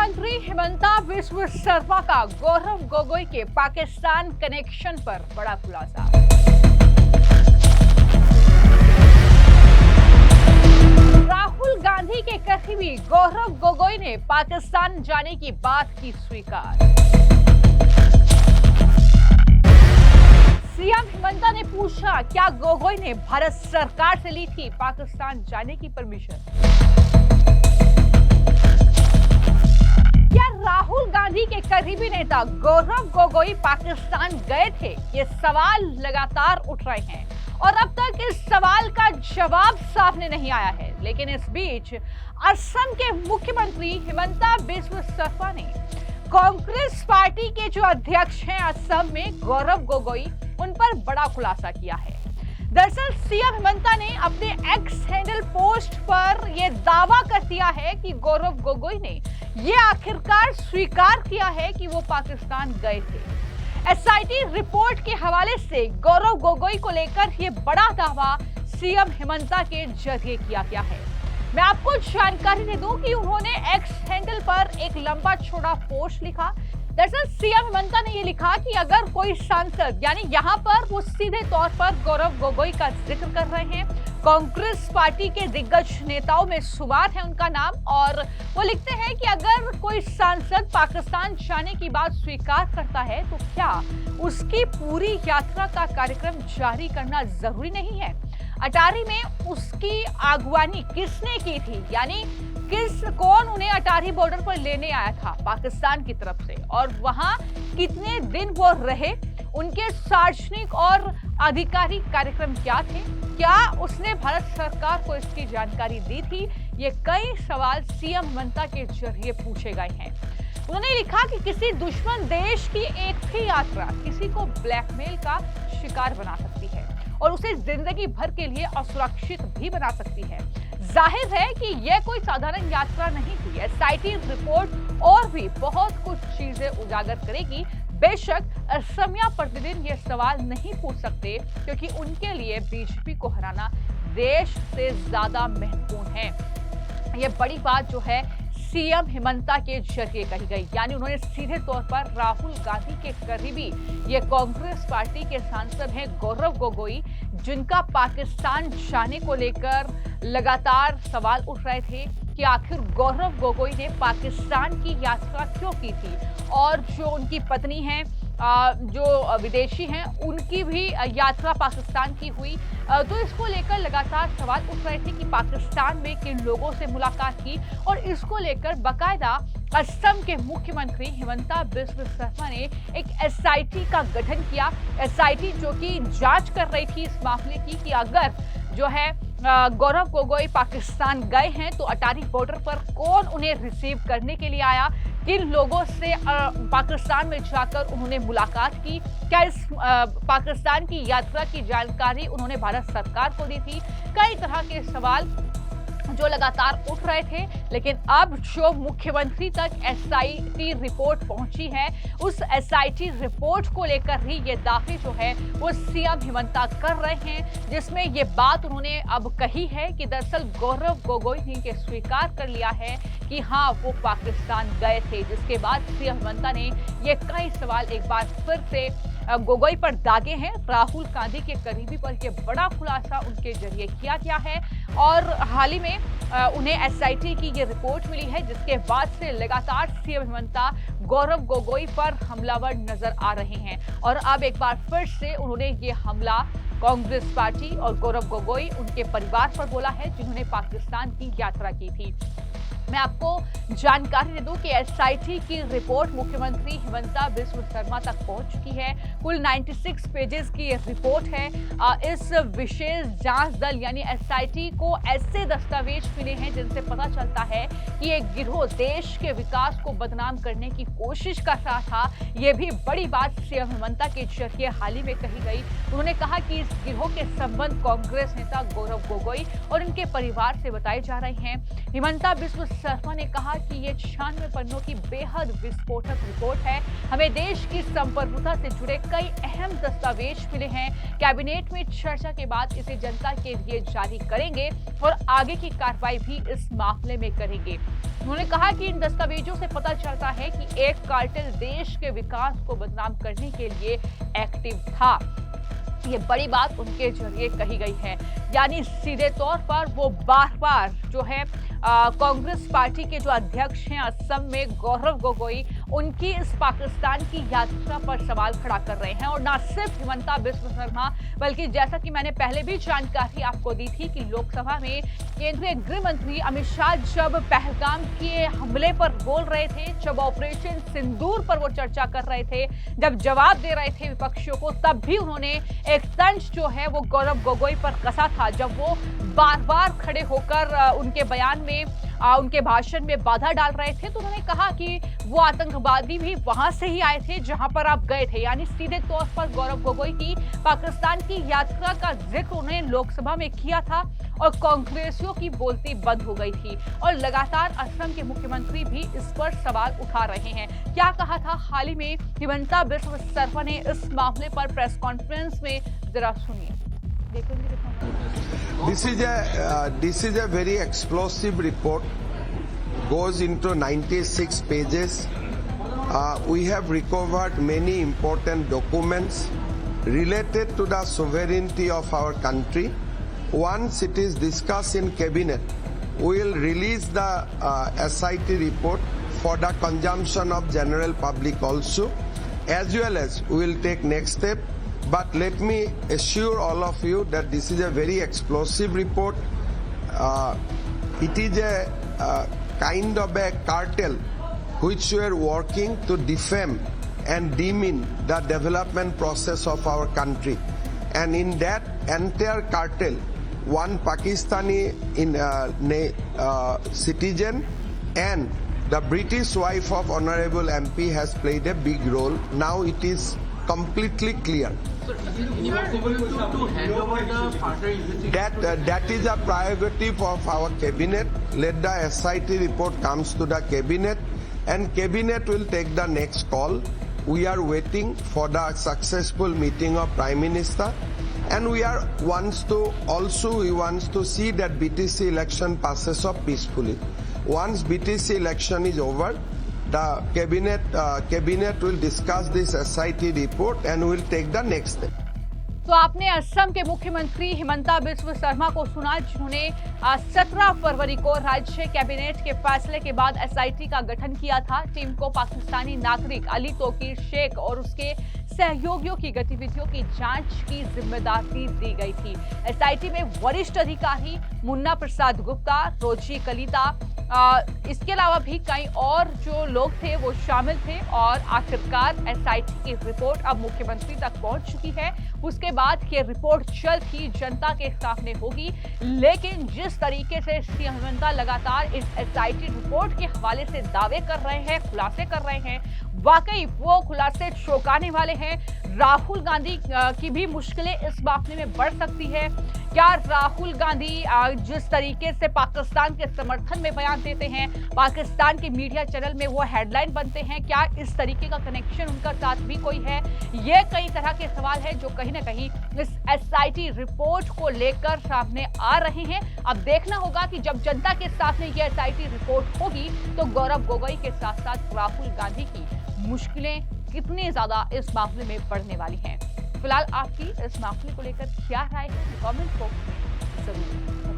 मुख्यमंत्री हिमंता बिस्वा शर्मा का गौरव गोगोई के पाकिस्तान कनेक्शन पर बड़ा खुलासा। राहुल गांधी के करीबी गौरव गोगोई ने पाकिस्तान जाने की बात की स्वीकार। सीएम हिमंता ने पूछा, क्या गोगोई ने भारत सरकार से ली थी पाकिस्तान जाने की परमिशन? क्या राहुल गांधी के करीबी नेता गौरव गोगोई पाकिस्तान गए थे? ये सवाल लगातार उठ रहे हैं और अब तक इस सवाल का जवाब सामने नहीं आया है। लेकिन इस बीच असम के मुख्यमंत्री हिमंता बिस्वा शर्मा ने कांग्रेस पार्टी के जो अध्यक्ष हैं असम में गौरव गोगोई, उन पर बड़ा खुलासा किया है। दरअसल सीएम हिमंता ने अपने एक्स हैंडल पोस्ट पर यह दावा कर दिया है कि गौरव गोगोई ने यह आखिरकार स्वीकार किया है कि वो पाकिस्तान गए थे। एसआईटी रिपोर्ट के हवाले से गौरव गोगोई को लेकर यह बड़ा दावा सीएम हिमंता के जरिए किया गया है। मैं आपको जानकारी दे दूं कि उन्होंने एक्स हैंडल पर एक लंबा चौड़ा पोस्ट लिखा। दरअसल सीएम हिमंता ने ये लिखा कि अगर कोई सांसद, यानी यहाँ पर वो सीधे तौर पर गौरव गोगोई का जिक्र कर रहे हैं, कांग्रेस पार्टी के दिग्गज नेताओं में शुमार है उनका नाम, और वो लिखते हैं कि अगर कोई सांसद पाकिस्तान जाने की बात स्वीकार करता है तो क्या उसकी पूरी यात्रा का कार्यक्रम जारी करना जरूरी नहीं है? अटारी में उसकी अगवानी किसने की थी, यानी कौन उन्हें अटारी बॉर्डर पर लेने आया था पाकिस्तान की तरफ से, और वहां कितने दिन वो रहे, उनके सार्वजनिक और आधिकारिक कार्यक्रम क्या थे, क्या उसने भारत सरकार को इसकी जानकारी दी थी? ये कई सवाल सीएम हिमंता के जरिए पूछे गए हैं। उन्होंने लिखा कि किसी दुश्मन देश की एक भी यात्रा किसी को ब्लैकमेल का शिकार बना सकती है और उसे जिंदगी भर के लिए असुरक्षित भी बना सकती है। जाहिर है कि यह कोई साधारण यात्रा नहीं थी। एसआईटी रिपोर्ट और भी बहुत कुछ चीजें उजागर करेगी। बेशक असमिया प्रतिदिन ये सवाल नहीं पूछ सकते क्योंकि उनके लिए बीजेपी को हराना देश से ज्यादा महत्वपूर्ण है। ये बड़ी बात जो है सीएम हिमंता के जरिए कही गई, यानी उन्होंने सीधे तौर पर राहुल गांधी के करीबी ये कांग्रेस पार्टी के सांसद हैं गौरव गोगोई, जिनका पाकिस्तान जाने को लेकर लगातार सवाल उठ रहे थे कि आखिर गौरव गोगोई ने पाकिस्तान की यात्रा क्यों की थी, और जो उनकी पत्नी हैं जो विदेशी हैं उनकी भी यात्रा पाकिस्तान की हुई। तो इसको लेकर लगातार सवाल उठ रहे थे कि पाकिस्तान में किन लोगों से मुलाकात की, और इसको लेकर बाकायदा असम के मुख्यमंत्री हिमंता बिस्वा शर्मा ने एक एसआईटी का गठन किया। एसआईटी जो कि जांच कर रही थी इस मामले की कि अगर जो है गौरव गोगोई पाकिस्तान गए हैं तो अटारी बॉर्डर पर कौन उन्हें रिसीव करने के लिए आया, किन लोगों से पाकिस्तान में जाकर उन्होंने मुलाकात की, क्या इस पाकिस्तान की यात्रा की जानकारी उन्होंने भारत सरकार को दी थी। कई तरह के सवाल जो लगातार उठ रहे थे, लेकिन अब जो मुख्यमंत्री तक एसआईटी रिपोर्ट पहुंची है, उस एसआईटी रिपोर्ट को लेकर ही ये दावे जो है वो सीएम हिमंता कर रहे हैं, जिसमें ये बात उन्होंने अब कही है कि दरअसल गौरव गोगोई ने ये स्वीकार कर लिया है कि हाँ वो पाकिस्तान गए थे। जिसके बाद सीएम हिमंता ने ये कई सवाल एक बार फिर से गोगोई पर दागे हैं। राहुल गांधी के करीबी पर यह बड़ा खुलासा उनके जरिए किया गया है और हाल ही में उन्हें एसआईटी की ये रिपोर्ट मिली है, जिसके बाद से लगातार सीएम हिमंता गौरव गोगोई पर हमलावर नजर आ रहे हैं। और अब एक बार फिर से उन्होंने ये हमला कांग्रेस पार्टी और गौरव गोगोई उनके परिवार पर बोला है, जिन्होंने पाकिस्तान की यात्रा की थी। मैं आपको जानकारी दे दूं कि एसआईटी की रिपोर्ट मुख्यमंत्री हिमंता बिस्वा शर्मा तक पहुंच चुकी है। कुल 96 पेजेस की ये रिपोर्ट है। इस विशेष जांच दल यानी एसआईटी को ऐसे दस्तावेज मिले हैं जिनसे पता चलता है कि एक गिरोह देश के विकास को बदनाम करने की कोशिश कर रहा था। ये भी बड़ी बात सीएम हिमंता के जरिए हाल ही में कही गई। उन्होंने कहा कि इस गिरोह के संबंध कांग्रेस नेता गौरव गोगोई और उनके परिवार से बताए जा रहे हैं। हिमंता बिस्वा शर्मा ने कहा कि ये 96 पन्नों की बेहद विस्फोटक रिपोर्ट है। हमें देश की संप्रभुता से जुड़े कई अहम दस्तावेज मिले हैं। कैबिनेट में चर्चा के बाद इसे जनता के लिए जारी करेंगे और आगे की कार्रवाई भी इस मामले में करेंगे। उन्होंने कहा कि इन दस्तावेजों से पता चलता है कि एक कार्टेल देश के विकास को बदनाम करने के लिए एक्टिव था। ये बड़ी बात उनके जरिए कही गई है, यानी सीधे तौर पर वो बार-बार जो है कांग्रेस पार्टी के जो अध्यक्ष हैं असम में गौरव गोगोई, उनकी इस पाकिस्तान की यात्रा पर सवाल खड़ा कर रहे हैं। और न सिर्फ हिमंता बिस्वा शर्मा, बल्कि जैसा कि मैंने पहले भी जानकारी आपको दी थी कि लोकसभा में केंद्रीय गृह मंत्री अमित शाह जब पहलगाम के हमले पर बोल रहे थे, जब ऑपरेशन सिंदूर पर वो चर्चा कर रहे थे, जब जवाब दे रहे थे विपक्षियों को, तब भी उन्होंने एक तंज जो है वो गौरव गोगोई पर कसा था, जब वो बार-बार खड़े होकर उनके बयान में उनके भाषण में बाधा डाल रहे थे। तो उन्होंने कहा कि वो आतंकवादी भी वहां से ही आए थे जहां पर आप गए थे, यानी सीधे तौर पर गौरव गोगोई की पाकिस्तान की यात्रा का जिक्र उन्होंने लोकसभा में किया था और कांग्रेसियों की बोलती बंद हो गई थी। और लगातार असम के मुख्यमंत्री भी इस पर सवाल उठा रहे हैं। क्या कहा था हाल ही में हिमंता बिस्वा शर्मा ने इस मामले पर प्रेस कॉन्फ्रेंस में, जरा सुनिए। This is a very explosive report. Goes into 96 pages. We have recovered many important documents related to the sovereignty of our country. Once it is discussed in cabinet, we will release the SIT report for the consumption of general public also, as well as we will take next step. But let me assure all of you that this is a very explosive report. It is a kind of a cartel which we are working to defame and demean the development process of our country. And in that entire cartel, one Pakistani citizen and the British wife of Honorable MP has played a big role. Now it is completely clear. That is a prerogative of our cabinet. Let the SIT report comes to the cabinet, and cabinet will take the next call. We are waiting for the successful meeting of Prime Minister, and we wants to see that BTC election passes off peacefully. Once BTC election is over, the cabinet will discuss this SIT report and will take the next step. तो आपने असम के मुख्यमंत्री हिमंता बिस्वा शर्मा को सुना, जिन्होंने 17 फरवरी को राज्य cabinet के फैसले के बाद SIT का गठन किया था। टीम को पाकिस्तानी नागरिक अली तोकीर शेख और उसके सहयोगियों की गतिविधियों की जांच की जिम्मेदारी दी गई थी। SIT में वरिष्ठ अधिकारी मुन्ना प्रसाद गुप्ता, रोजी कलिता, इसके अलावा भी कई और जो लोग थे वो शामिल थे। और आखिरकार SIT की रिपोर्ट अब मुख्यमंत्री तक पहुंच चुकी है। उसके बाद ये रिपोर्ट जल्द ही जनता के सामने होगी। लेकिन जिस तरीके से श्री हिमंता लगातार इस SIT रिपोर्ट के हवाले से दावे कर रहे हैं, खुलासे कर रहे हैं, वाकई वो खुलासे चौंकाने वाले हैं। राहुल गांधी की भी मुश्किलें इस मामले में बढ़ सकती है। क्या राहुल गांधी जिस तरीके से पाकिस्तान के समर्थन में बयान देते हैं, पाकिस्तान के मीडिया चैनल में वो हेडलाइन बनते हैं, क्या इस तरीके का कनेक्शन उनका साथ भी कोई है? ये कई तरह के सवाल हैं जो कहीं ना कहीं इस SIT रिपोर्ट को लेकर सामने आ रहे हैं। अब देखना होगा कि जब जनता के सामने ये SIT रिपोर्ट होगी तो गौरव गोगोई के साथ साथ राहुल गांधी की मुश्किलें कितनी ज्यादा इस मामले में बढ़ने वाली हैं। फिलहाल आपकी इस मामले को लेकर क्या राय है, कमेंट बॉक्स में जरूर